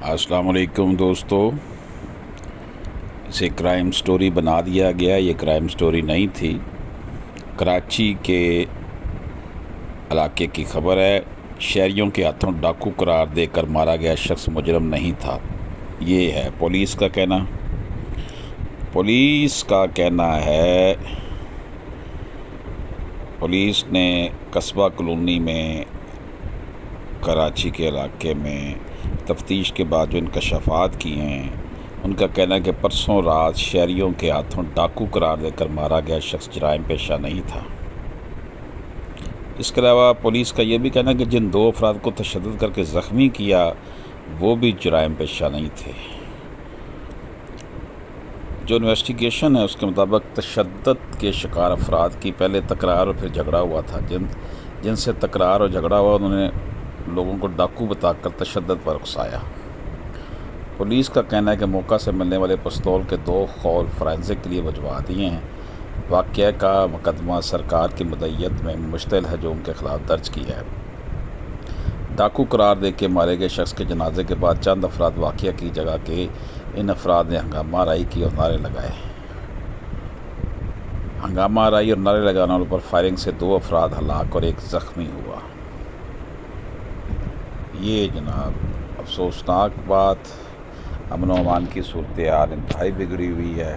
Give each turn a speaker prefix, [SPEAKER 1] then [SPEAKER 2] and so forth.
[SPEAKER 1] السلام علیکم دوستو، اسے کرائم سٹوری بنا دیا گیا۔ یہ کرائم سٹوری نہیں تھی، کراچی کے علاقے کی خبر ہے۔ شہریوں کے ہاتھوں ڈاکو قرار دے کر مارا گیا شخص مجرم نہیں تھا، یہ ہے پولیس کا کہنا۔ پولیس کا کہنا ہے پولیس نے قصبہ کالونی میں کراچی کے علاقے میں تفتیش کے بعد جو انکشافات کی ہیں، ان کا کہنا ہے کہ پرسوں رات شہریوں کے ہاتھوں ڈاکو قرار دے کر مارا گیا شخص جرائم پیشہ نہیں تھا۔ اس کے علاوہ پولیس کا یہ بھی کہنا ہے کہ جن 2 افراد کو تشدد کر کے زخمی کیا وہ بھی جرائم پیشہ نہیں تھے۔ جو انویسٹیگیشن ہے اس کے مطابق تشدد کے شکار افراد کی پہلے تکرار اور پھر جھگڑا ہوا تھا۔ جن سے تکرار اور جھگڑا ہوا انہوں نے لوگوں کو ڈاکو بتا کر تشدد پر اکسایا۔ پولیس کا کہنا ہے کہ موقع سے ملنے والے پستول کے 2 خول فورینسک کے لیے بھجوا دیے ہیں۔ واقعہ کا مقدمہ سرکار کی مدعیت میں مشتعل ہجوم کے خلاف درج کیا ہے۔ ڈاکو قرار دے کے مارے گئے شخص کے جنازے کے بعد چند افراد واقعہ کی جگہ کے ان افراد نے ہنگامہ آرائی کی اور نعرے لگائے۔ ہنگامہ آرائی اور نعرے لگانے والوں پر فائرنگ سے 2 افراد ہلاک اور 1 زخمی ہوا۔ یہ جناب افسوسناک بات، امن و امان کی صورتحال انتہائی بگڑی ہوئی ہے۔